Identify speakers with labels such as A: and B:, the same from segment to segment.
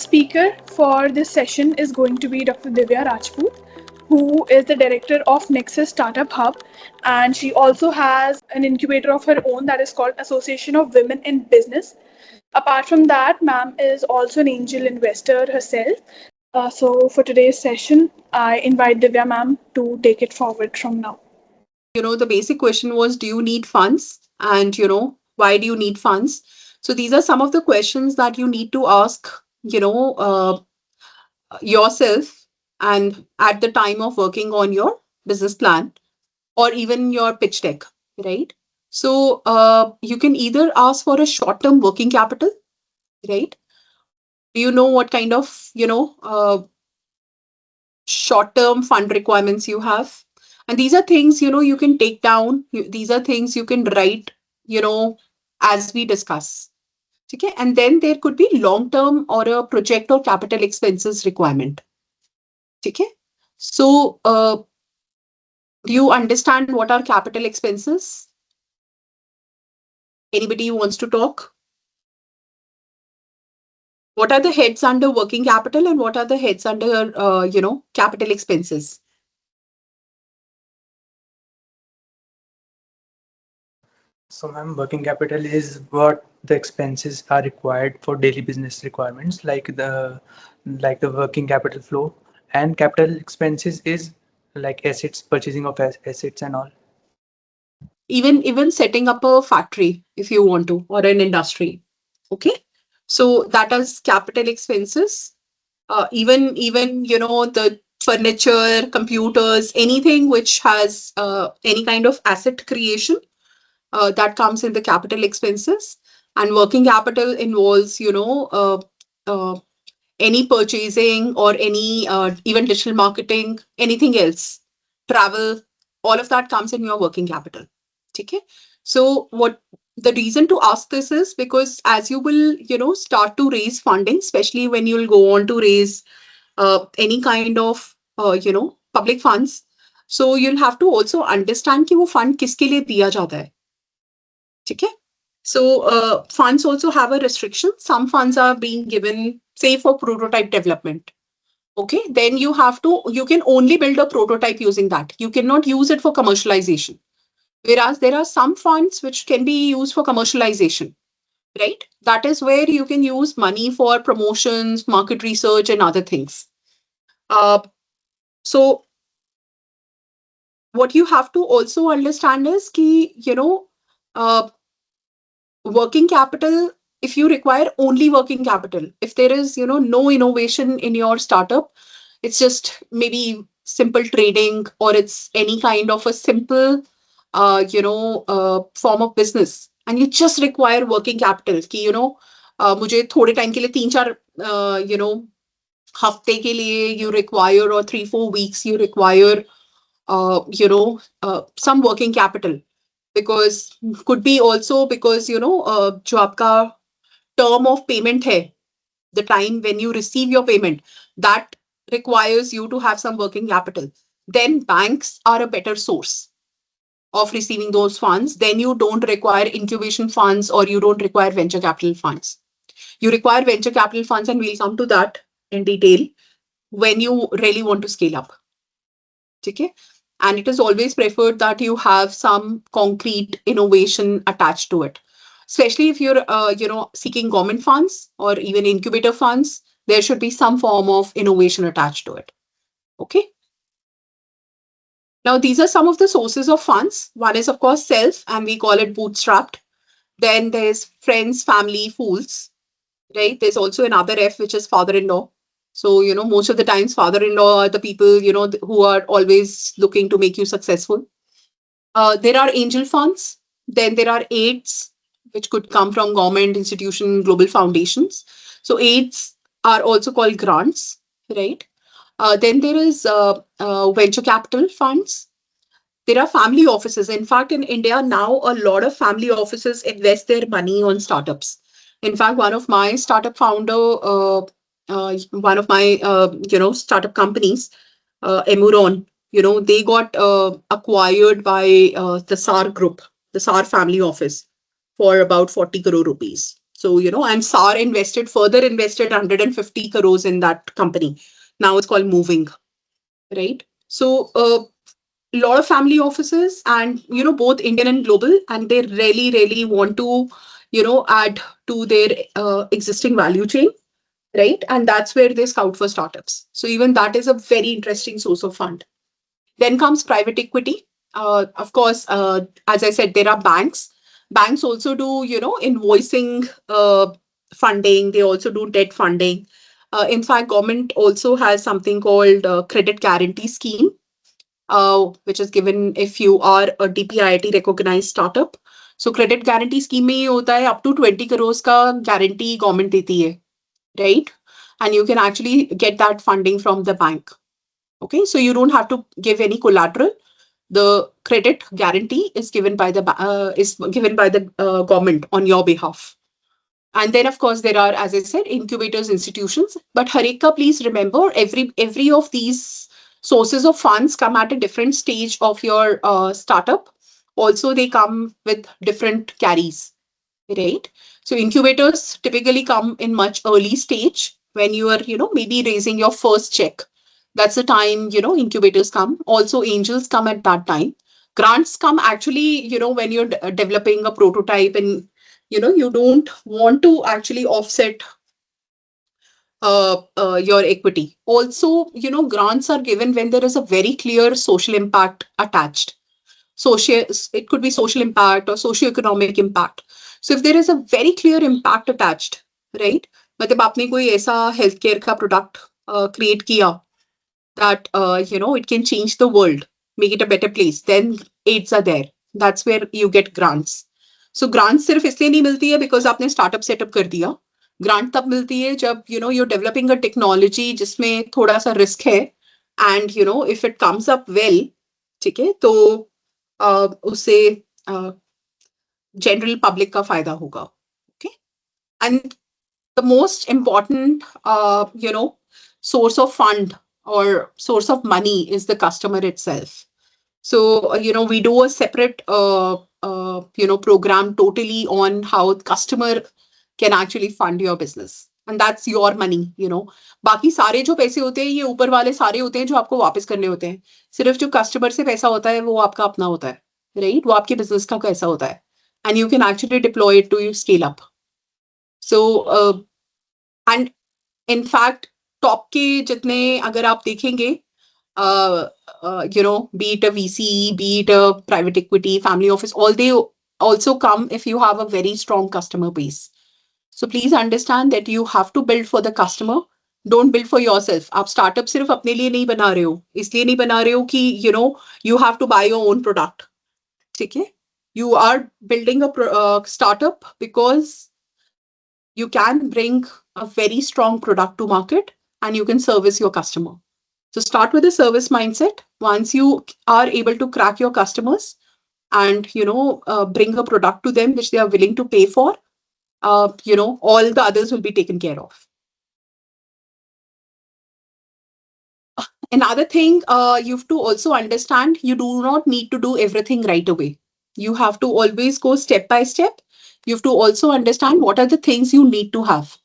A: speaker for this session is going to be Dr. Divya Rajput, who is the director of Nexus Startup Hub, and she also has an incubator of her own that is called Association of Women in Business. Apart from that, ma'am is also an angel investor herself. So for today's session, I invite Divya ma'am to take it forward from now.
B: The basic question was, do you need funds? And, why do you need funds? So these are some of the questions that you need to ask, yourself and at the time of working on your business plan or even your pitch deck, right? So you can either ask for a short-term working capital, right? Do you know what kind of, short-term fund requirements you have? And these are things, you can take down. These are things you can write, as we discuss. Okay. And then there could be long-term or a project or capital expenses requirement. Okay. So do you understand what are capital expenses? Anybody who wants to talk? What are the heads under working capital and what are the heads under, capital expenses?
C: So, ma'am, working capital is what the expenses are required for daily business requirements, like the working capital flow, and capital expenses is like assets, purchasing of assets and all.
B: Even setting up a factory if you want to, or an industry. Okay. So that is capital expenses. Even the furniture, computers, anything which has any kind of asset creation, that comes in the capital expenses. And working capital involves uh, any purchasing or any even digital marketing, anything else, travel, all of that comes in your working capital. Okay. So what the reason to ask this is because as you will, start to raise funding, especially when you'll go on to raise any kind of, public funds. So you'll have to also understand कि वो fund किसके लिए दिया जाता है. Okay. So funds also have a restriction. Some funds are being given, say, for prototype development. Okay, then you can only build a prototype using that. You cannot use it for commercialization. Whereas there are some funds which can be used for commercialization, right? That is where you can use money for promotions, market research, and other things. So what you have to also understand is ki, uh, working capital, if you require only working capital, if there is, no innovation in your startup, it's just maybe simple trading or it's any kind of a simple, form of business, and you just require working capital, कि, मुझे थोड़े time के लिए 3-4, हफ्ते के लिए you require, or 3-4 weeks you require, some working capital. Because could be also because जो आपका term of payment है, the time when you receive your payment, that requires you to have some working capital. Then banks are a better source of receiving those funds. Then you don't require incubation funds or you don't require venture capital funds. You require venture capital funds, and we'll come to that in detail when you really want to scale up. Okay. And it is always preferred that you have some concrete innovation attached to it. Especially if you're, seeking government funds or even incubator funds, there should be some form of innovation attached to it. Okay. Now, these are some of the sources of funds. One is, of course, self, and we call it bootstrapped. Then there's friends, family, fools, right? There's also another F, which is father-in-law. So, most of the times father-in-law are the people, who are always looking to make you successful. There are angel funds. Then there are aids, which could come from government, institution, global foundations. So aids are also called grants, right? Then there is venture capital funds. There are family offices. In fact, in India now, a lot of family offices invest their money on startups. In fact, one of my startup founder, one of my startup companies, Emuron, they got acquired by the SAR group, the SAR family office, for about 40 crore rupees. So, and SAR further invested 150 crores in that company. Now it's called Moving, right? So, a lot of family offices and, both Indian and global, and they really, really want to, add to their existing value chain, right? And that's where they scout for startups. So even that is a very interesting source of fund. Then comes private equity. Of course, as I said, there are banks. Banks also do, invoicing funding. They also do debt funding. In fact, government also has something called credit guarantee scheme, which is given if you are a DPIIT recognized startup. So credit guarantee scheme में ये होता है up to 20 crores का guarantee government देती है, right? And you can actually get that funding from the bank. Okay, so you don't have to give any collateral. The credit guarantee is given by the government on your behalf. And then, of course, there are, as I said, incubators, institutions. But Harika, please remember, every of these sources of funds come at a different stage of your startup. Also, they come with different carries, right? So incubators typically come in much early stage when you are, maybe raising your first check. That's the time, incubators come. Also, angels come at that time. Grants come actually, when you're developing a prototype and, you don't want to actually offset your equity. Also, grants are given when there is a very clear social impact attached. Social, it could be social impact or socio-economic impact. So if there is a very clear impact attached, right? मतलब आपने कोई ऐसा healthcare का product create किया that it can change the world, make it a better place, then aids are there. That's where you get grants. So grants सिर्फ इसलिए नहीं मिलती है because आपने startup setup कर दिया. Grant तब मिलती है जब you're developing a technology जिसमें थोड़ा सा risk है, and if it comes up well, ठीक है, तो उससे जनरल पब्लिक का फायदा होगा. Okay, and the most important source of fund or source of money is the customer itself. So we do a separate program totally on how customer can actually fund your business, and that's your money. बाकी सारे जो पैसे होते हैं ये ऊपर वाले सारे होते हैं जो आपको वापस करने होते हैं. सिर्फ जो कस्टमर से पैसा होता है वो आपका अपना होता है, राइट? वो आपके बिजनेस का पैसा होता है, and you can actually deploy it to scale up. So and in fact top के जितने अगर आप देखेंगे, be it a VC, be it a private equity, family office, all they also come if you have a very strong customer base. So please understand that you have to build for the customer. Don't build for yourself. आप startup सिर्फ अपने लिए नहीं बना रहे हो, इसलिए नहीं बना रहे हो कि you have to buy your own product. ठीक है? You are building a startup because you can bring a very strong product to market and you can service your customer. So start with a service mindset. Once you are able to crack your customers and bring a product to them which they are willing to pay for, all the others will be taken care of. Another thing, you have to also understand, you do not need to do everything right away. You have to always go step by step. You have to also understand what are the things you need to have.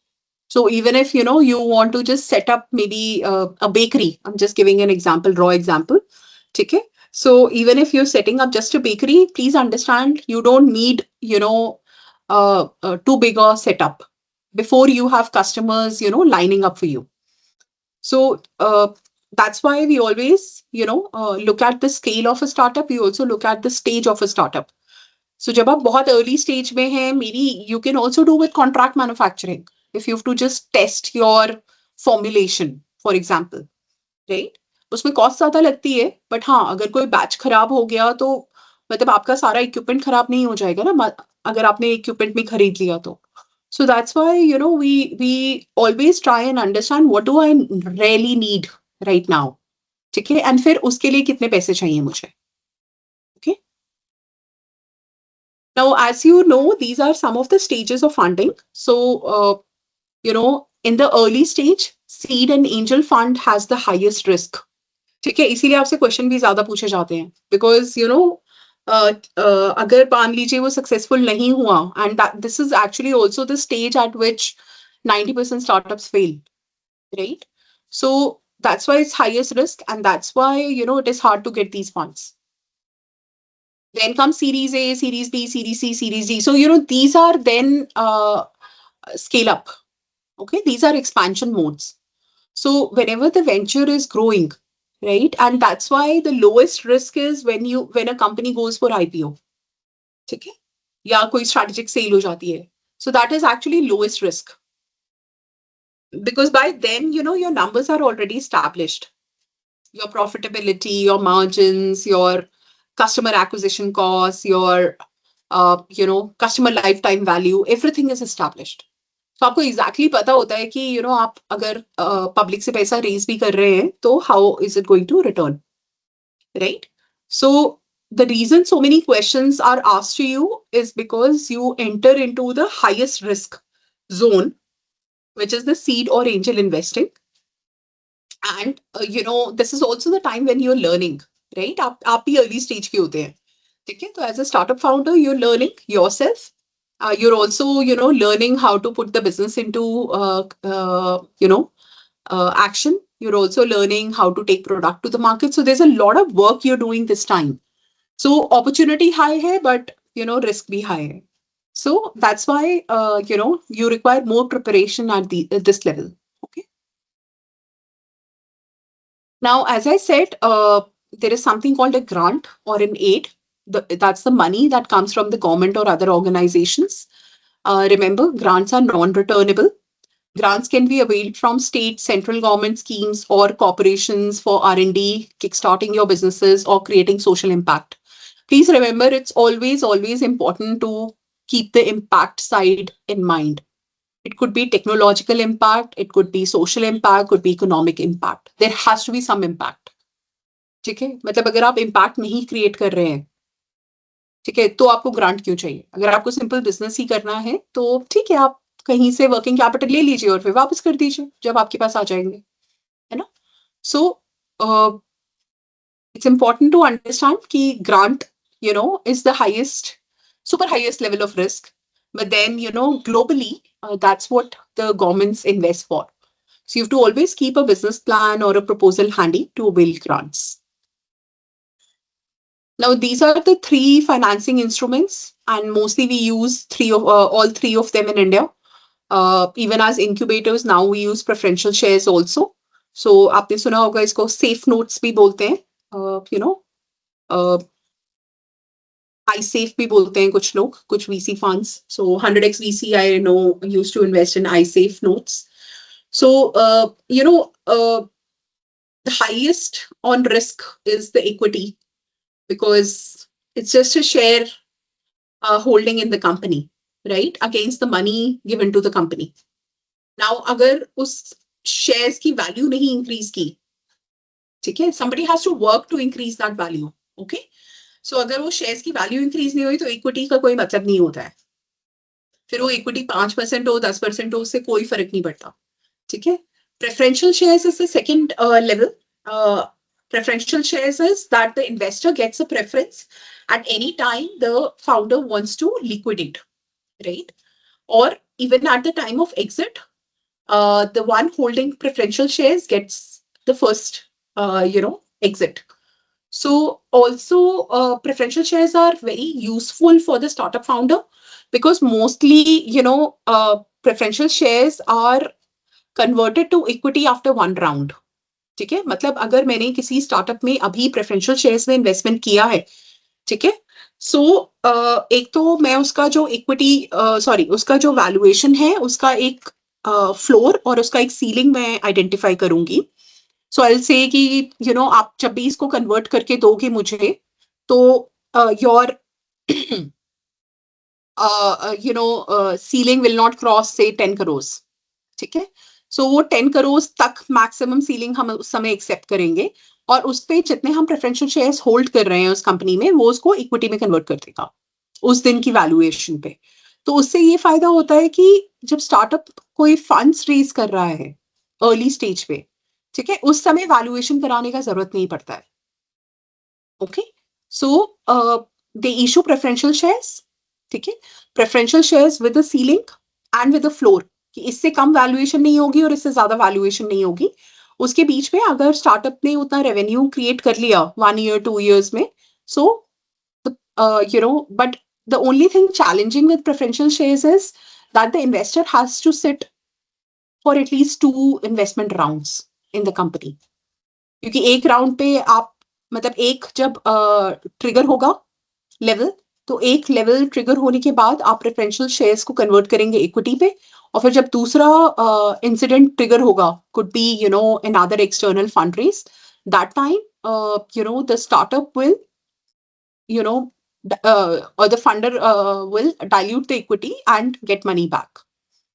B: So even if you want to just set up maybe a bakery, I'm just giving an example, raw example. Okay. So even if you're setting up just a bakery, please understand you don't need too big a setup before you have customers lining up for you. So that's why we always look at the scale of a startup. We also look at the stage of a startup. So जब आप बहुत early stage में हैं, maybe you can also do with contract manufacturing. If you have to just test your formulation, for example, right? उसमें cost ज़्यादा लगती है, but हाँ, अगर कोई batch खराब हो गया तो मतलब आपका सारा equipment खराब नहीं हो जाएगा ना, अगर आपने equipment में खरीद लिया तो. So that's why we always try and understand what do I really need right now, ठीक है? And फिर उसके लिए कितने पैसे चाहिए मुझे. Okay. Now, as you know, these are some of the stages of funding. So, in the early stage, seed and angel fund has the highest risk. ठीक है, इसीलिए आपसे क्वेश्चन भी ज्यादा पूछे जाते हैं because अगर मान लीजिए वो सक्सेसफुल नहीं हुआ, and this is actually also the stage eight which 90% startups fail, right? So that's why it's highest risk, and that's why it is hard to get these funds. Then comes Series A, Series B, Series C, Series D. So these are then scale up. Okay, these are expansion modes. So whenever the venture is growing, right, and that's why the lowest risk is when a company goes for IPO. ठीक है, या कोई strategic sale हो जाती है. So that is actually lowest risk, because by then your numbers are already established. Your profitability, your margins, your customer acquisition costs, your customer lifetime value, everything is established. So आपको exactly पता होता है कि आप अगर public से पैसा raise भी कर रहे हैं तो how is it going to return, right? So the reason so many questions are asked to you is because you enter into the highest risk zone, which is the seed or angel investing. And this is also the time when you're learning, right? आप भी early stage के होते हैं, ठीक है? तो as a startup founder, you're learning yourself. You're also learning how to put the business into action. You're also learning how to take product to the market. So there's a lot of work you're doing this time. So opportunity high hai, but risk bhi high hai. So that's why you require more preparation at this level. Okay. Now, as I said, there is something called a grant or an aid. That's the money that comes from the government or other organizations. Remember, grants are non-returnable. Grants can be availed from state, central government schemes or corporations for R&D, kickstarting your businesses or creating social impact. Please remember, it's always, always important to keep the impact side in mind. It could be technological impact, it could be social impact, could be economic impact. There has to be some impact. ठीक है, मतलब अगर आप impact नहीं create कर रहे हैं, ठीक है, तो आपको ग्रांट क्यों चाहिए? अगर आपको सिंपल बिजनेस ही करना है तो ठीक है, आप कहीं से वर्किंग कैपिटल ले लीजिए और फिर वापस कर दीजिए जब आपके पास आ जाएंगे, है ना? सो it's important to understand कि grant is the super highest level of risk, but then globally that's what the governments invest for. So you have to always keep a business plan or a proposal handy to avail grants. Now, these are the three financing instruments, and mostly we use all three of them in India. Even as incubators, now we use preferential shares also. So, आपने सुना होगा इसको safe notes भी बोलते हैं, iSafe भी बोलते हैं कुछ लोग, कुछ VC funds. So, 100x VC I know used to invest in iSafe notes. So, the highest on risk is the equity, because it's just a share holding in the company, right? Against the money given to the company. Now, अगर उस shares की value नहीं increase की, ठीक है? Somebody has to work to increase that value, okay? So अगर वो shares की value increase नहीं हुई तो equity का कोई मतलब नहीं होता है. फिर वो equity 5% हो, 10% हो, उससे कोई फर्क नहीं पड़ता, ठीक है? Preferential shares is the second level. Preferential shares is that the investor gets a preference at any time the founder wants to liquidate, right? Or even at the time of exit, the one holding preferential shares gets the first, exit. So also preferential shares are very useful for the startup founder, because mostly, preferential shares are converted to equity after one round. ठीक है, मतलब अगर मैंने किसी startup में अभी preferential shares में investment किया है, ठीक है, सो एक तो मैं उसका जो इक्विटी उसका जो वैल्यूएशन है उसका एक फ्लोर और उसका एक सीलिंग मैं आइडेंटिफाई करूंगी. सो आई विल से कि आप जब भी इसको कन्वर्ट करके दोगे मुझे, तो your ceiling will not cross से 10 करोड़, ठीक है? सो वो 10 करोड़ तक मैक्सिमम सीलिंग हम उस समय एक्सेप्ट करेंगे, और उस पे जितने हम प्रेफरेंशियल शेयर्स होल्ड कर रहे हैं उस कंपनी में, वो उसको इक्विटी में कन्वर्ट कर देगा उस दिन की वैल्यूएशन पे. तो उससे ये फायदा होता है कि जब स्टार्टअप कोई फंड्स रेज कर रहा है अर्ली स्टेज पे, ठीक है, उस समय वैल्यूएशन कराने का जरूरत नहीं पड़ता है. Okay, so they issue preferential shares. ठीक है, preferential shares with a ceiling and with a floor, कि इससे कम वैल्यूएशन नहीं होगी और इससे ज्यादा वैल्यूएशन नहीं होगी. उसके बीच में अगर स्टार्टअप ने उतना रेवेन्यू क्रिएट कर लिया 1 year 2 years में, so but the only thing challenging with preferential shares is that the investor has to sit for at least 2 investment rounds in the company. क्योंकि एक राउंड पे आप मतलब एक जब ट्रिगर होगा लेवल, तो एक लेवल ट्रिगर होने के बाद आप प्रेफरेंशियल शेयर्स को कन्वर्ट करेंगे इक्विटी पे, और फिर जब दूसरा इंसिडेंट ट्रिगर होगा, could be another external fundraise, that time the startup will or the funder will dilute the equity and get money back.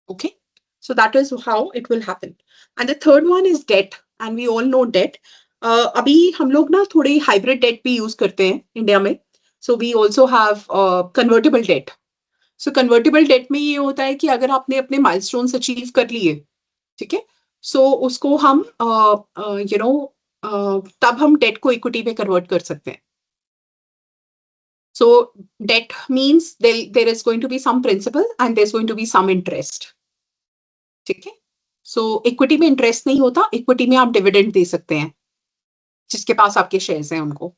B: Okay, so that is how it will happen. And the third one is debt, and we all know debt. अभी हम लोग ना थोड़े hybrid date भी use करते हैं India में. So we also have convertible debt. So convertible debt में ये होता है कि अगर आपने अपने माइलस्टोन्स अचीव कर लिए, ठीक है, सो उसको हम तब हम डेट को इक्विटी में कन्वर्ट कर सकते हैं. So debt means there is going to be some principal and there's going to be some interest. ठीक है, सो इक्विटी में इंटरेस्ट नहीं होता, इक्विटी में आप डिविडेंड दे सकते हैं जिसके पास आपके शेयर्स हैं उनको.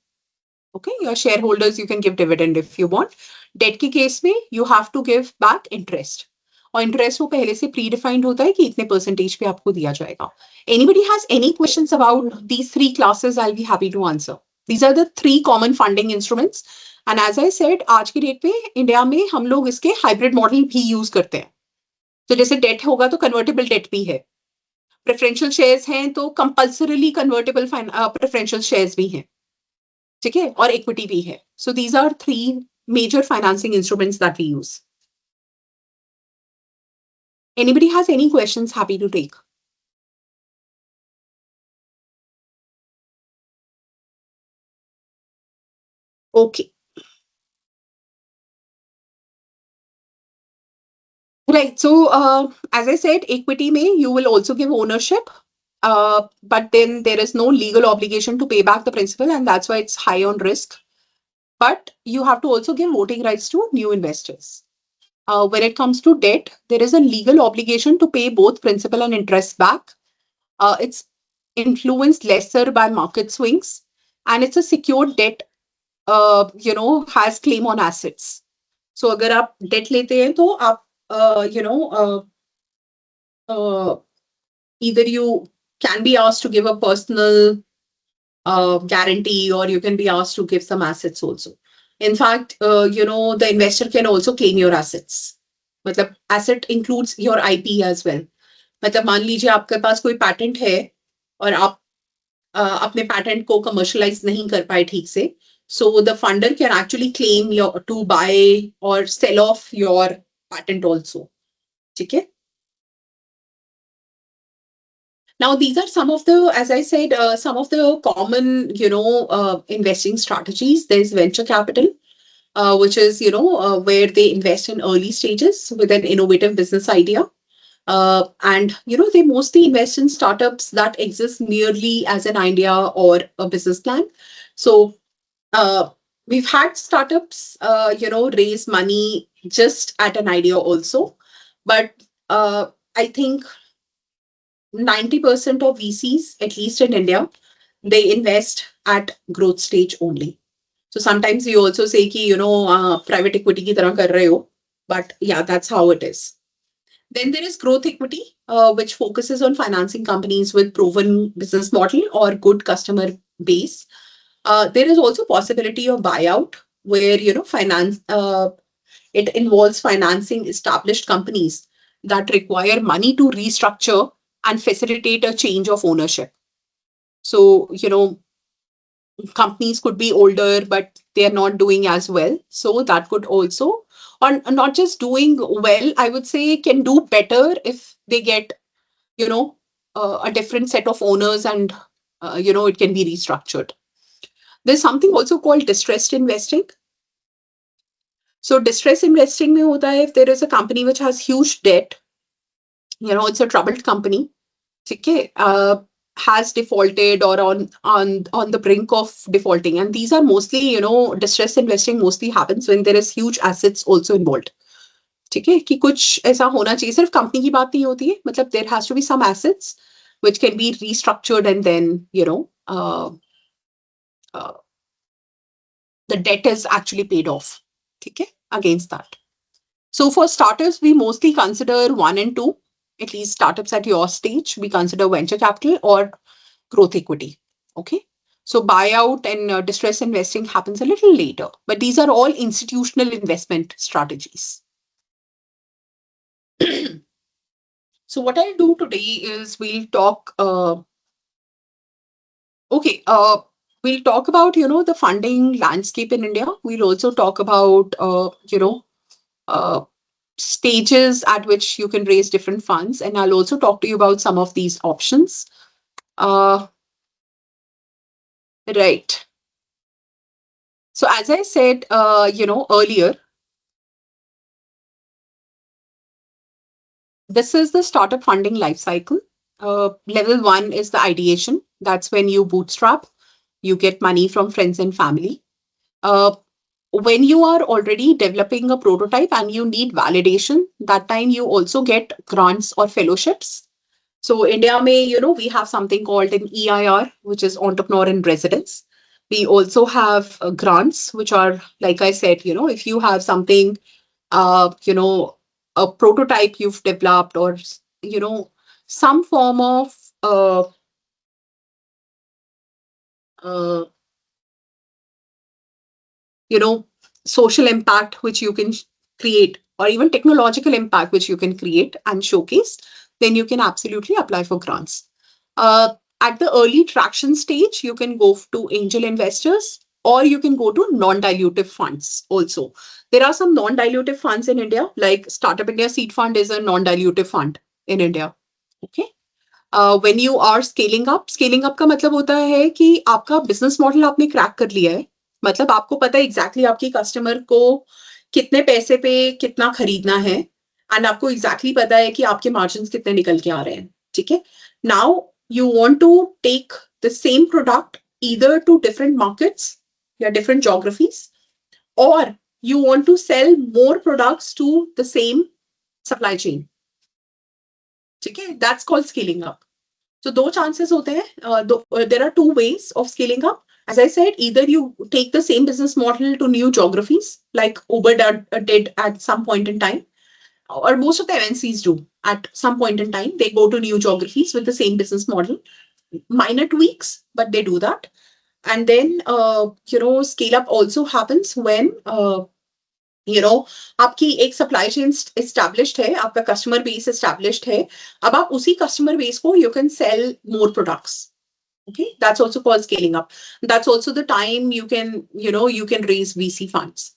B: Okay, your share holders you can give dividend if you want. Debt के केस में you have to give back interest, और इंटरेस्ट वो पहले से प्री डिफाइंड होता है कि इतने परसेंटेज पे आपको दिया जाएगा. Anybody has any questions about these 3 classes? I will be happy to answer. These are the 3 common funding instruments, and as I said आज की डेट पे इंडिया में हम लोग इसके हाइब्रिड मॉडल भी यूज करते हैं. तो जैसे डेट होगा तो कन्वर्टेबल डेट भी है, प्रेफरेंशियल शेयर्स हैं तो कंपल्सरीली कन्वर्टेबल प्रेफरेंशियल शेयर्स भी हैं, ठीक है, और इक्विटी भी है. So these are 3 major financing instruments that we use. Anybody has any questions? Happy to take. Okay. Right. So, as I said, equity may you will also give ownership, but then there is no legal obligation to pay back the principal, and that's why it's high on risk. But you have to also give voting rights to new investors. When it comes to debt, there is a legal obligation to pay both principal and interest back. It's influenced lesser by market swings, and it's a secured debt. Has claim on assets. So, अगर आप debt लेते हैं तो आप either you can be asked to give a personal guarantee, or you can be asked to give some assets also. In fact, the investor can also claim your assets. मतलब asset includes your IP as well. मतलब मान लीजिए आपके पास कोई patent है और आप अपने patent को commercialize नहीं कर पाए ठीक से, so the funder can actually claim to buy or sell off your patent also. ठीक है. Now, these are some of the, as I said, some of the common, investing strategies. There's venture capital, which is, where they invest in early stages with an innovative business idea. And, they mostly invest in startups that exist merely as an idea or a business plan. So, we've had startups, raise money just at an idea also. But I think 90% of VCs, at least in India, they invest at growth stage only. So sometimes you also say ki, private equity ki tarah kar rahe ho, but yeah, that's how it is. Then there is growth equity, which focuses on financing companies with proven business model or good customer base. There is also possibility of buyout, where finance it involves financing established companies that require money to restructure and facilitate a change of ownership. So, companies could be older, but they are not doing as well. So that could also, or not just doing well, I would say can do better if they get, a different set of owners, and, it can be restructured. There's something also called distressed investing. So distress investing mein hota hai if there is a company which has huge debt, it's a troubled company. Okay. has defaulted or on the brink of defaulting, and these are mostly, distress investing mostly happens when there is huge assets also involved. ठीक है, कि कुछ ऐसा होना चाहिए, सिर्फ company की बात नहीं होती है, मतलब there has to be some assets which can be restructured and then uh, the debt is actually paid off, ठीक है, against that. So for starters, we mostly consider 1 and 2, at least startups at your stage, we consider venture capital or growth equity. Okay. So buyout and distress investing happens a little later, but these are all institutional investment strategies. So what I'll do today is we'll talk, we'll talk about, the funding landscape in India. We'll also talk about, uh, stages at which you can raise different funds. And I'll also talk to you about some of these options. Right. So as I said, earlier, this is the startup funding life cycle. Level 1 is the ideation. That's when you bootstrap, you get money from friends and family. When you are already developing a prototype and you need validation, that time you also get grants or fellowships. So India may, we have something called an EIR, which is entrepreneur in residence. We also have grants, which are, like I said, if you have something, a prototype you've developed, or, some form of uh, social impact which you can create, or even technological impact which you can create and showcase, then you can absolutely apply for grants. At the early traction stage, you can go to angel investors, or you can go to non-dilutive funds also. There are some non-dilutive funds in India, like Startup India Seed Fund is a non-dilutive fund in India. Okay. When you are scaling up का मतलब होता है कि आपका business model आपने crack कर लिया है, मतलब आपको पता है exactly आपकी customer को कितने पैसे पे कितना खरीदना है, and आपको exactly पता है कि आपके margins कितने निकल के आ रहे हैं, ठीक है? Now you want to take the same product either to different markets या different geographies, or you want to sell more products to the same supply chain. ठीक है? That's called scaling up. So दो chances होते हैं. There are two ways of scaling up. As I said, either you take the same business model to new geographies, like Uber did at some point in time, or most of the MNCs do at some point in time. They go to new geographies with the same business model, minor tweaks, but they do that. And then, scale up also happens when आपकी एक supply chain established है, आपका customer base established है, अब आप उसी customer base को you can sell more products. Okay, that's also called scaling up. That's also the time you can raise VC funds.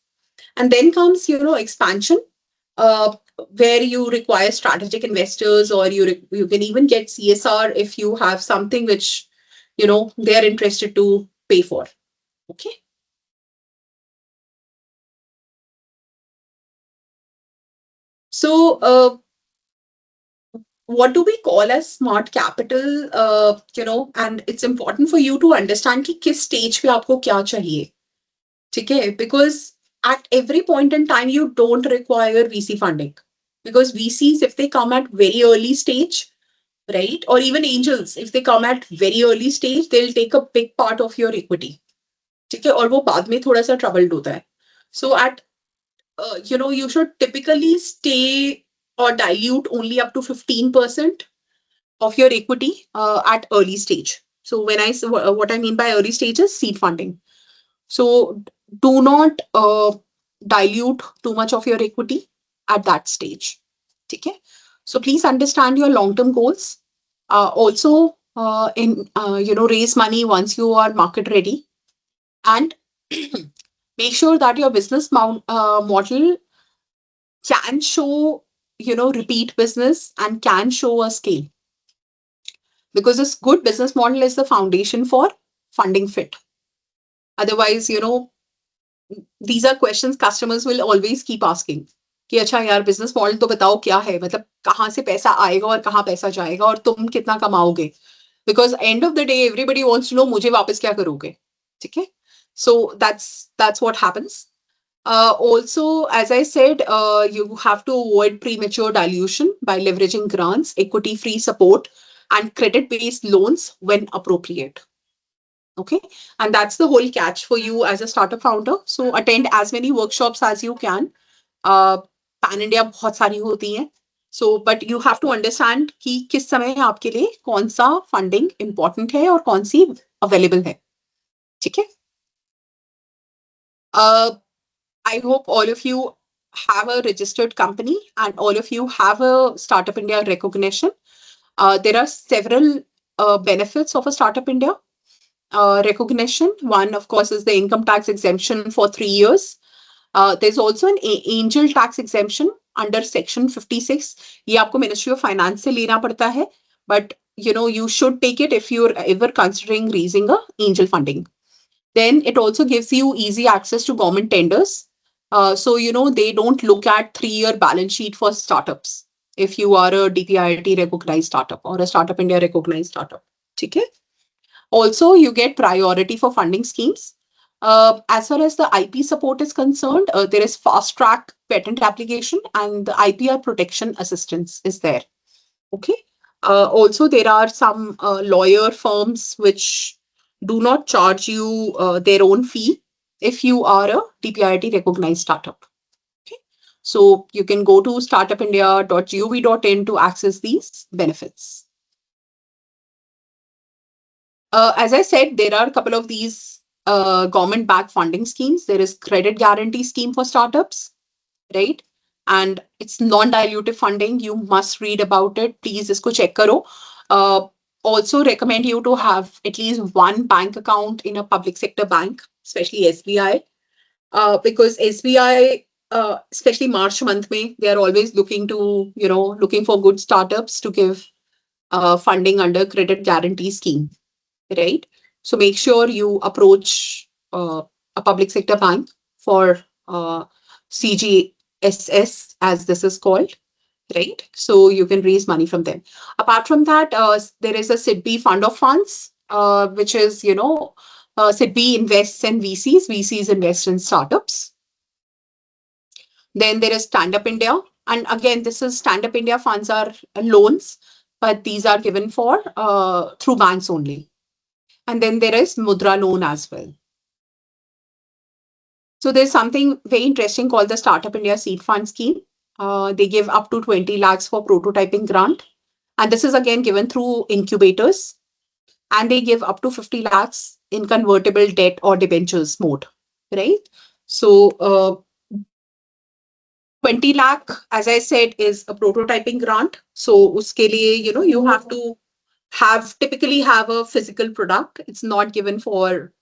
B: And then comes, expansion, where you require strategic investors, or you can even get CSR if you have something which, they are interested to pay for. Okay. So, what do we call as smart capital? And it's important for you to understand कि किस stage पे आपको क्या चाहिए, ठीक है? Because at every point in time, you don't require VC funding, because VCs, if they come at very early stage, right, or even angels, if they come at very early stage, they'll take a big part of your equity, ठीक है? और वो बाद में थोड़ा सा troubled होता है. So at you should typically stay or dilute only up to 15% of your equity at early stage. So what I mean by early stage is seed funding. So do not dilute too much of your equity at that stage. Okay. So please understand your long-term goals. Also, raise money once you are market ready, and make sure that your business model can show, repeat business and can show a scale. Because this good business model is the foundation for funding fit. Otherwise, these are questions customers will always keep asking. कि अच्छा यार business model तो बताओ क्या है, मतलब कहाँ से पैसा आएगा और कहाँ पैसा जाएगा और तुम कितना कमाओगे. because end of the day everybody wants to know मुझे वापस क्या करोगे, ठीक है? So that's what happens. Also, as I said, you have to avoid premature dilution by leveraging grants, equity-free support, and credit-based loans when appropriate. Okay, and that's the whole catch for you as a startup founder. So attend as many workshops as you can. Pan India बहुत सारी होती हैं. So, but you have to understand कि किस समय आपके लिए कौन सा funding important है और कौन सी available है. ठीक है? I hope all of you have a registered company and all of you have a Startup India recognition. There are several benefits of a Startup India recognition. One, of course, is the income tax exemption for 3 years. There's also an angel tax exemption under Section 56. ये आपको Ministry of Finance से लेना पड़ता है, but you should take it if you're ever considering raising a angel funding. Then it also gives you easy access to government tenders. So they don't look at 3-year balance sheet for startups if you are a DPIIT recognized startup or a Startup India recognized startup. Okay? Also, you get priority for funding schemes. As far as the IP support is concerned, there is fast track patent application and the IPR protection assistance is there. Okay. Also, there are some lawyer firms which do not charge you their own fee if you are a DPIIT recognized startup. Okay. So you can go to startupindia.gov.in to access these benefits. As I said, there are a couple of these government-backed funding schemes. There is credit guarantee scheme for startups, right? And it's non-dilutive funding. You must read about it. Please, isko check karo. Also recommend you to have at least one bank account in a public sector bank, especially SBI, because SBI, especially March month, they are always looking for good startups to give funding under credit guarantee scheme. Right? So make sure you approach a public sector bank for CGSS, as this is called, right? So you can raise money from them. Apart from that, there is a SIDBI fund of funds, which is, SIDBI invests in VCs. VCs invest in startups. Then there is Stand Up India. And again, this is Stand Up India funds are loans, but these are given for through banks only. And then there is Mudra loan as well. So there's something very interesting called the Startup India Seed Fund Scheme. They give up to 20 lakhs for prototyping grant. And this is again given through incubators. And they give up to 50 lakhs in convertible debt or debentures mode, right? So 20 lakh, as I said, is a prototyping grant. So uske liye, you have to typically have a physical product. It's not given for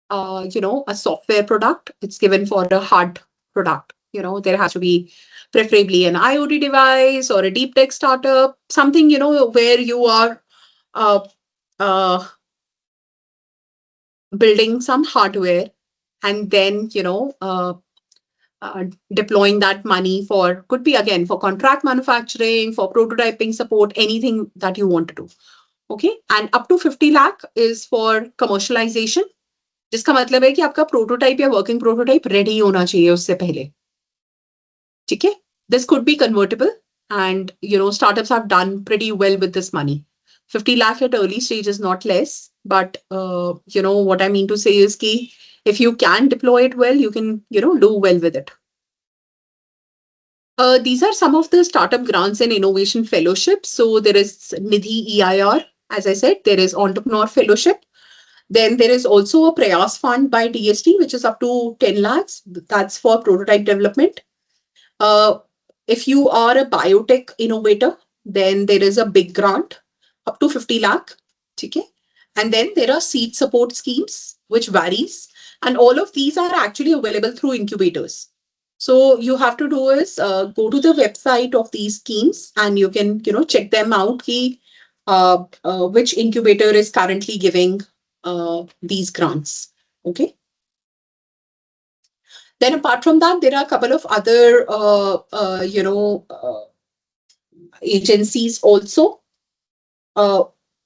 B: a software product. It's given for a hard product. There has to be preferably an IoT device or a deep tech startup, something, where you are building some hardware and then, deploying that money could be again for contract manufacturing, for prototyping support, anything that you want to do. Okay. And up to 50 lakh is for commercialization. जिसका मतलब है कि आपका prototype या working prototype ready होना चाहिए उससे पहले. ठीक है? This could be convertible and startups have done pretty well with this money. 50 lakh at early stage is not less, but what I mean to say is कि if you can deploy it well, you can do well with it. These are some of the startup grants and innovation fellowships. So there is Nidhi EIR, as I said, there is Entrepreneur Fellowship. Then there is also a Prayas fund by DST, which is up to 10 lakhs. That's for prototype development. If you are a biotech innovator, then there is a big grant up to 50 lakh. Okay? And then there are seed support schemes, which varies. And all of these are actually available through incubators. So you have to do is go to the website of these schemes and you can, check them out. Which incubator is currently giving these grants. Okay. Then apart from that, there are a couple of other, agencies also.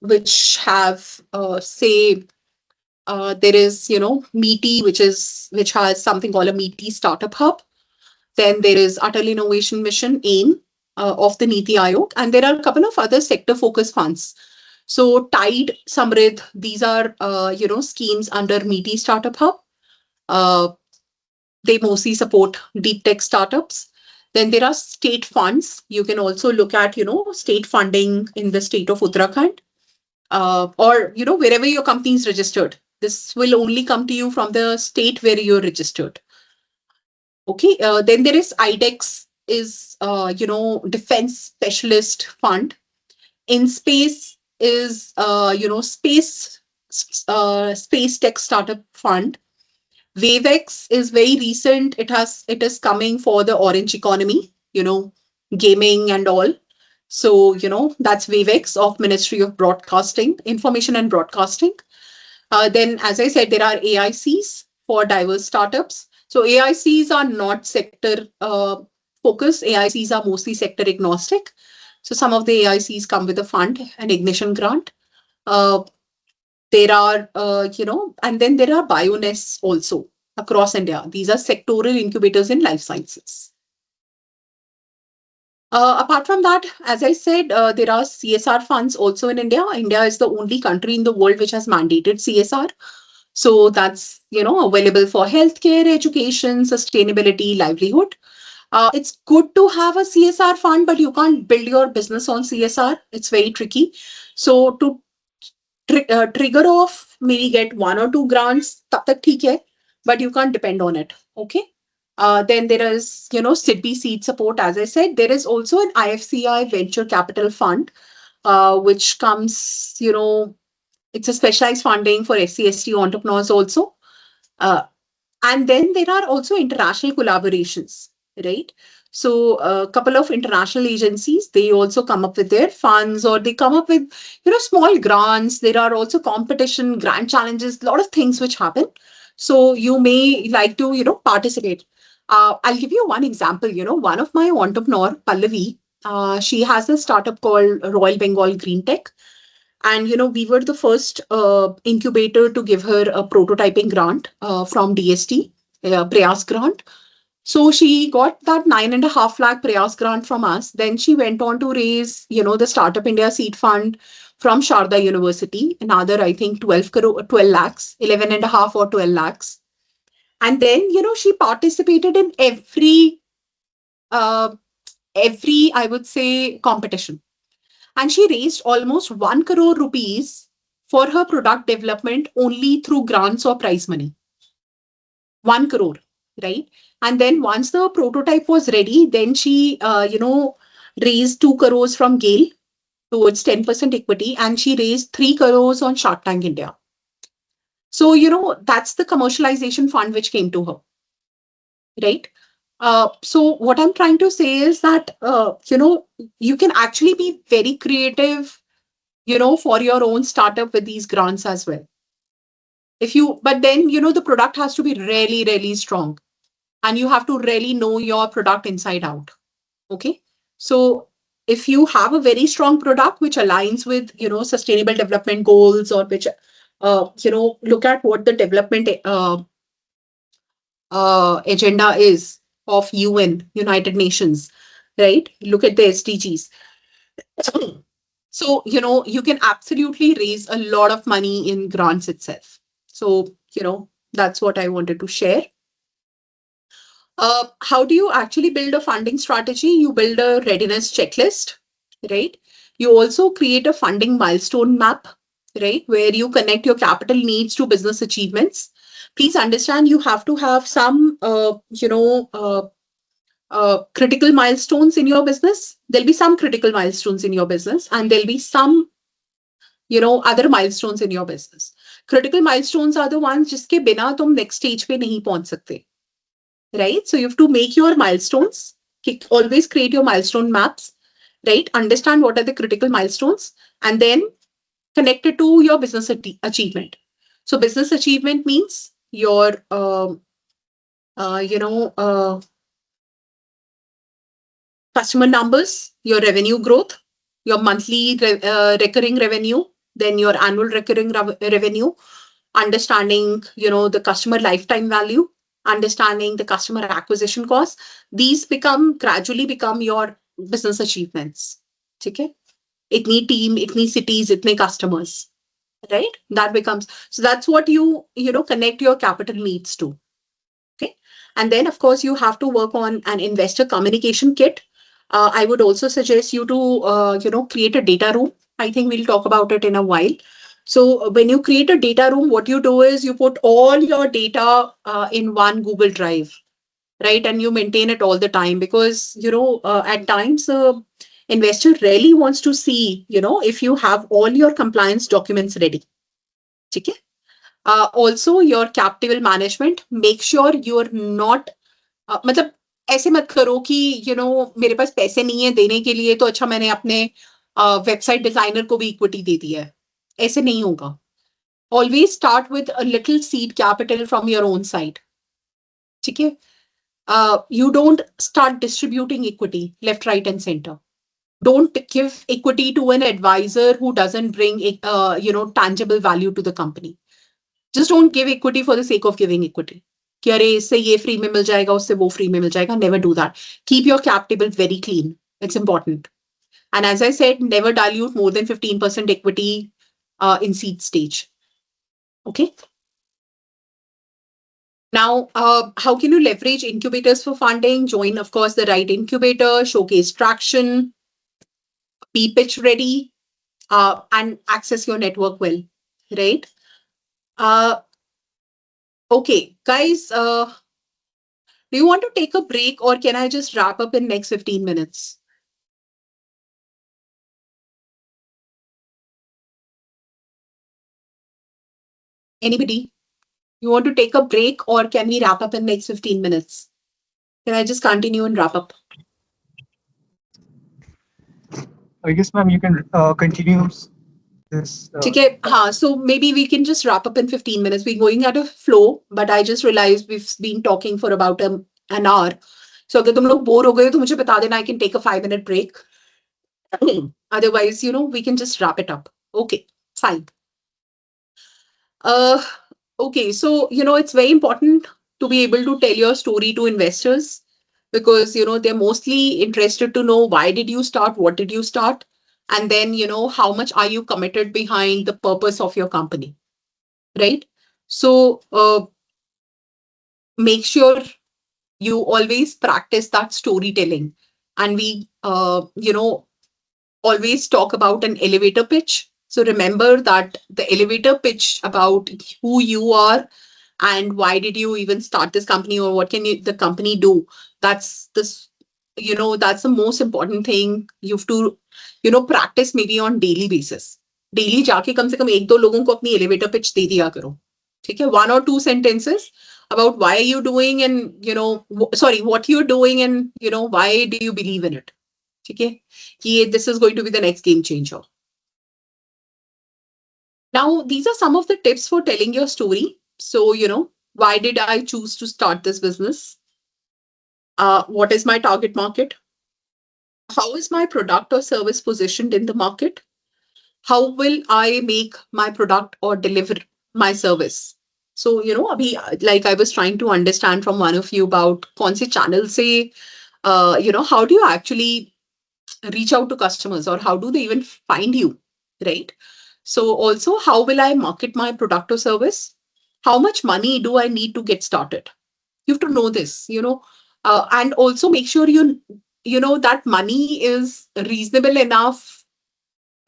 B: which have, say, there is, Meaty, which has something called a Meaty Startup Hub. Then there is Atal Innovation Mission AIM of the Niti Aayog, and there are a couple of other sector focused funds. So Tide, Samridh, these are schemes under Meaty Startup Hub. Uh, they mostly support deep tech startups. Then there are state funds. You can also look at state funding in the state of Uttarakhand, or wherever your company is registered. This will only come to you from the state where you're registered. Okay. Then there is IDEX, is defense specialist fund. In space is space tech startup fund. Wavex is very recent. It is coming for the orange economy, gaming and all. So that's Wavex of Ministry of Broadcasting, Information and Broadcasting. Then, as I said, there are AICs for diverse startups. So AICs are not sector focused. AICs are mostly sector agnostic. So some of the AICs come with a fund, an ignition grant. Uh, there are, and then there are bionests also across India. These are sectoral incubators in life sciences. Apart from that, as I said, there are CSR funds also in India. India is the only country in the world which has mandated CSR. So that's, available for healthcare, education, sustainability, livelihood. It's good to have a CSR fund, but you can't build your business on CSR. It's very tricky. So to trigger off, maybe get one or two grants, tab tak theek hai, but you can't depend on it. Okay. Then there is, SIDBI seed support. As I said, there is also an IFCI venture capital fund, which comes, it's a specialized funding for SC/ST entrepreneurs also. Uh, and then there are also international collaborations, right? So a couple of international agencies, they also come up with their funds, or they come up with, small grants. There are also competition, grant challenges, a lot of things which happen. So you may like to, participate. I'll give you one example. One of my entrepreneur, Pallavi, she has a startup called Royal Bengal Green Tech. And, we were the first incubator to give her a prototyping grant from DST, Prayas grant. So she got that 9.5 lakh Prayas grant from us. Then she went on to raise, the Startup India Seed Fund from Sharda University, another, I think, 12 lakhs, 11.5 or 12 lakhs. And then, she participated in uh, I would say, competition. And she raised almost 1 crore rupees for her product development only through grants or prize money. 1 crore, right? And then once the prototype was ready, then she, raised 2 crores from Gale towards 10% equity, and she raised 3 crores on Shark Tank India. So, that's the commercialization fund which came to her, right? So what I'm trying to say is that, you can actually be very creative, for your own startup with these grants as well. But then, the product has to be really, really strong, and you have to really know your product inside out. Okay. So if you have a very strong product which aligns with, sustainable development goals, or which, look at what the development agenda is of UN, United Nations, right? Look at the SDGs. So, you can absolutely raise a lot of money in grants itself. So, that's what I wanted to share. How do you actually build a funding strategy? You build a readiness checklist, right? You also create a funding milestone map, right? Where you connect your capital needs to business achievements. Please understand, you have to have some, critical milestones in your business. There'll be some critical milestones in your business, and there'll be some, other milestones in your business. Critical milestones are the ones जिसके बिना तुम next stage पे नहीं पहुंच सकते, right? So you have to make your milestones. Always create your milestone maps, right? Understand what are the critical milestones, and then connect it to your business achievement. So business achievement means your, customer numbers, your revenue growth, your monthly recurring revenue, then your annual recurring revenue, understanding, the customer lifetime value, understanding the customer acquisition cost. These gradually become your business achievements. Okay? Itni team, itni cities, itne customers, right? That becomes, so that's what connect your capital needs to. Okay. And then, of course, you have to work on an investor communication kit. I would also suggest you to, create a data room. I think we'll talk about it in a while. So when you create a data room, what you do is you put all your data in one Google Drive, right? And you maintain it all the time because, at times, investor really wants to see, if you have all your compliance documents ready. Okay? Also, your cap table management, make sure you're not मतलब ऐसे मत करो कि मेरे पास पैसे नहीं है देने के लिए तो अच्छा मैंने अपने वेबसाइट डिजाइनर को भी इक्विटी दे दी है. ऐसे नहीं होगा. Always start with a little seed capital from your own side. ठीक है? You don't start distributing equity left, right, and center. Don't give equity to an advisor who doesn't bring tangible value to the company. Just don't give equity for the sake of giving equity. कि अरे इससे ये free में मिल जाएगा उससे वो free में मिल जाएगा. Never do that. Keep your cap table very clean. It's important. And as I said, never dilute more than 15% equity in seed stage. Okay. Now, how can you leverage incubators for funding? Join, of course, the right incubator, showcase traction, be pitch ready, and access your network well, right? Okay, guys, do you want to take a break or can I just wrap up in next 15 minutes? Anybody? You want to take a break or can we wrap up in next 15 minutes? Can I just continue and wrap up?
C: I guess, ma'am, you can continue this.
B: Okay, so maybe we can just wrap up in 15 minutes. We're going at a flow, but I just realized we've been talking for about an hour. So अगर तुम लोग bore हो गए तो मुझे बता देना. I can take a 5-minute break. Otherwise, we can just wrap it up. Okay, fine. Okay, so it's very important to be able to tell your story to investors because they're mostly interested to know why did you start, what did you start, and then how much are you committed behind the purpose of your company, right? So make sure you always practice that storytelling, and we always talk about an elevator pitch. So remember that the elevator pitch about who you are and why did you even start this company or what can the company do. That's that's the most important thing you have to practice maybe on daily basis. Daily जाके कम से कम 1-2 लोगों को अपनी elevator pitch दे दिया करो. ठीक है? 1 or 2 sentences about why are you doing and what you're doing and why do you believe in it. Okay, this is going to be the next game changer. Now, these are some of the tips for telling your story. So, why did I choose to start this business? What is my target market? How is my product or service positioned in the market? How will I make my product or deliver my service? So, abhi, like I was trying to understand from one of you about kaun se channel se, how do you actually reach out to customers or how do they even find you, right? So also, how will I market my product or service? How much money do I need to get started? You have to know this, and also make sure that money is reasonable enough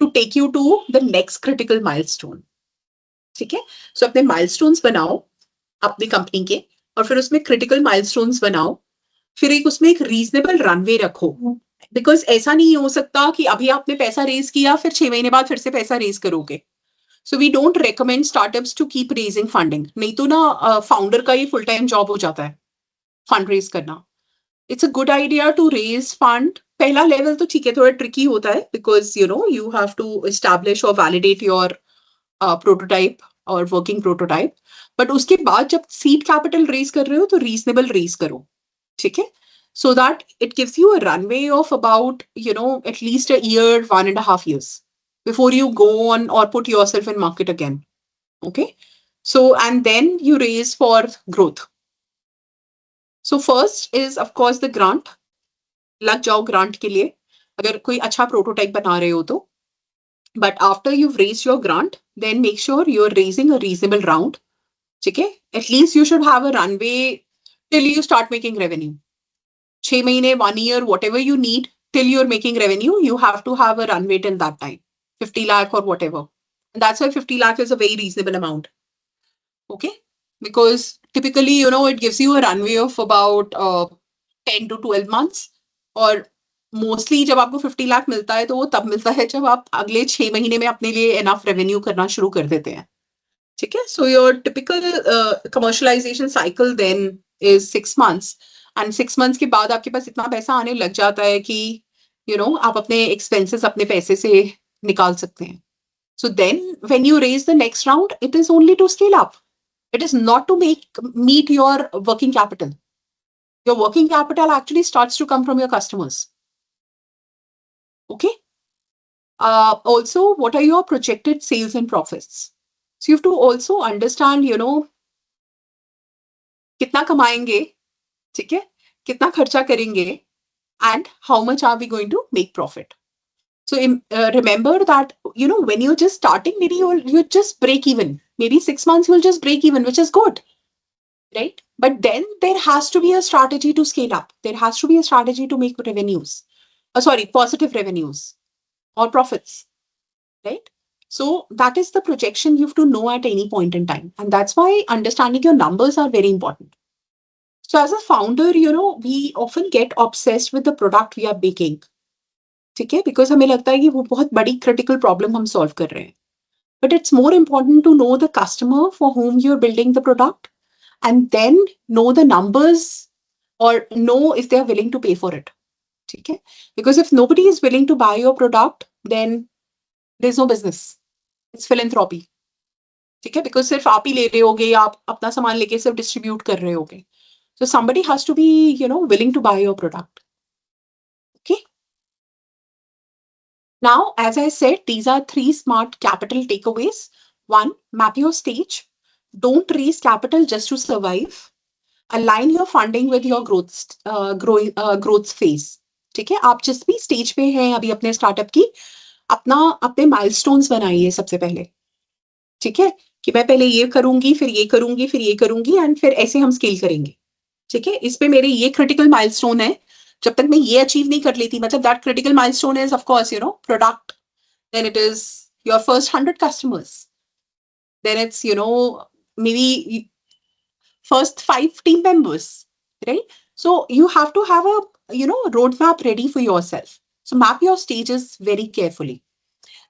B: to take you to the next critical milestone. Okay? So अपने milestones बनाओ अपनी company के और फिर उसमें critical milestones बनाओ. फिर एक उसमें एक reasonable runway रखो. बिकॉज ऐसा नहीं हो सकता कि अभी आपने पैसा रेज किया फिर 6 महीने बाद फिर से पैसा रेज करोगे. So we don't recommend startups to keep raising funding. नहीं तो ना फाउंडर का ये फुल टाइम जॉब हो जाता है फंड रेज करना. It's a good idea to raise fund. पहला लेवल तो ठीक है थोड़ा ट्रिकी होता है because you have to establish और वैलिडेट योर प्रोटोटाइप और वर्किंग प्रोटोटाइप. बट उसके बाद जब सीड कैपिटल रेज कर रहे हो तो रीजनेबल रेज करो. ठीक है? So that it gives you a runway of about, at least a year, 1.5 years before you go on or put yourself in market again. Okay. So, and then you raise for growth. So first is of course the grant. लग जाओ grant के लिए अगर कोई अच्छा prototype बना रहे हो तो. But after you've raised your grant, then make sure you're raising a reasonable round. Okay? At least you should have a runway till you start making revenue. 6 mahine, 1 year, whatever you need till you're making revenue, you have to have a runway till that time. 50 lakh or whatever. And that's why 50 lakh is a very reasonable amount. Okay? Because typically, you know, it gives you a runway of about 10 to 12 months. और mostly जब आपको 50 लाख मिलता है तो वो तब मिलता है जब आप अगले 6 महीने में अपने लिए एनफ रेवेन्यू करना शुरू कर देते हैं. ठीक है. So your typical commercialization cycle then is 6 months. And 6 months के बाद आपके पास इतना पैसा आने लग जाता है कि यू नो आप अपने एक्सपेंसेस अपने पैसे से निकाल सकते हैं. So then when you raise the next round, it is only to scale up. It is not to meet your working capital. Your working capital actually starts to come from your customers. Okay. Also, what are your projected sales and profits? So you have to also understand, you know, कितना कमाएंगे, ठीक है, कितना खर्चा करेंगे, and how much are we going to make profit. So remember that, you know, when you're just starting, maybe you just break even. Maybe 6 months you'll just break even, which is good, right? But then there has to be a strategy to scale up. There has to be a strategy to make revenues. Positive revenues or profits, right? So that is the projection you have to know at any point in time. And that's why understanding your numbers are very important. So as a founder, you know, we often get obsessed with the product we are making. ठीक है, because हमें लगता है कि वो बहुत बड़ी critical problem हम solve कर रहे हैं. But it's more important to know the customer for whom you're building the product and then know the numbers or know if they are willing to pay for it. ठीक है? Because if nobody is willing to buy your product, then there's no business. It's philanthropy. ठीक है? Because सिर्फ आप ही ले रहे होगे या आप अपना सामान लेके सिर्फ distribute कर रहे होगे. So somebody has to be, you know, willing to buy your product. Okay? Now, as I said, these are 3 smart capital takeaways. 1, map your stage. Don't raise capital just to survive. Align your funding with your growth phase. ठीक है, आप जिस भी stage पे हैं अभी अपने startup की, अपने माइलस्टोन्स बनाइए सबसे पहले. ठीक है, कि मैं पहले ये करूंगी, फिर ये करूंगी, फिर ये करूंगी, एंड फिर ऐसे हम स्केल करेंगे. ठीक है, इस पे मेरे ये क्रिटिकल माइलस्टोन है. जब तक मैं ये अचीव नहीं कर लेती, मतलब that critical milestone is of course, you know, product, then it is your first 100 customers, then it's, you know, maybe first 5 team members, right? So you have to have a, you know, roadmap ready for yourself. So map your stages very carefully.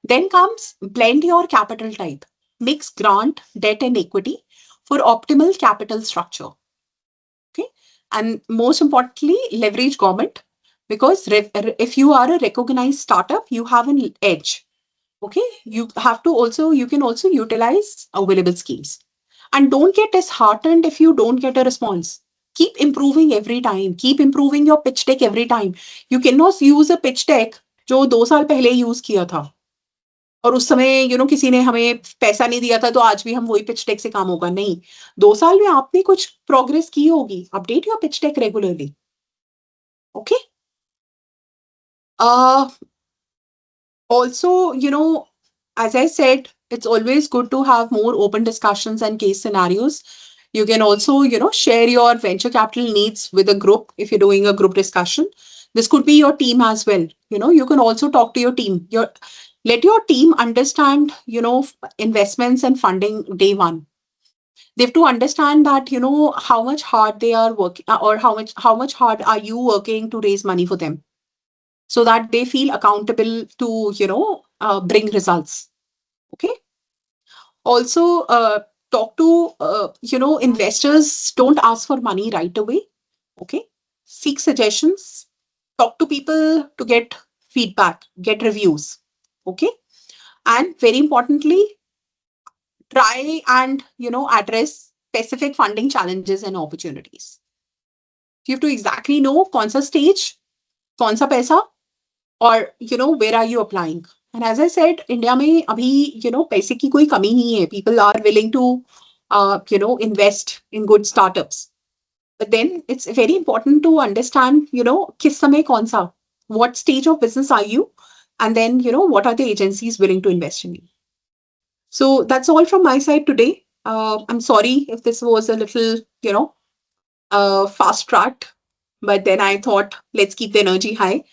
B: Then comes blend your capital type. Mix grant, debt and equity for optimal capital structure. Okay. And most importantly, leverage government, because if you are a recognized startup, you have an edge. Okay, you can also utilize available schemes. And don't get disheartened if you don't get a response. Keep improving every time. Keep improving your pitch deck every time. You cannot use a pitch deck जो 2 साल पहले use किया था और उस समय you know किसी ने हमें पैसा नहीं दिया था तो आज भी हम वही पिच डेक से काम होगा. नहीं, 2 साल में आपने कुछ प्रोग्रेस की होगी. Update your pitch deck regularly. Okay. Also, you know, as I said, it's always good to have more open discussions and case scenarios. You can also, you know, share your venture capital needs with a group if you're doing a group discussion. This could be your team as well. You know, you can also talk to your team. Let your team understand, you know, investments and funding day one. They have to understand that, you know, how much hard they are working or how much hard are you working to raise money for them, so that they feel accountable to, you know, bring results. Okay. Also, talk to, you know, investors. Don't ask for money right away. Okay. Seek suggestions. Talk to people to get feedback, get reviews. Okay. And very importantly, try and, you know, address specific funding challenges and opportunities. You have to exactly know kaun sa stage, kaun sa paisa, or, you know, where are you applying. And as I said, India में अभी पैसे की कोई कमी नहीं है. People are willing to invest in good startups. But then it's very important to understand, किस समय कौन सा, what stage of business are you, and then what are the agencies willing to invest in you. So that's all from my side today. I'm sorry if this was a little, fast tracked, but then I thought let's keep the energy high.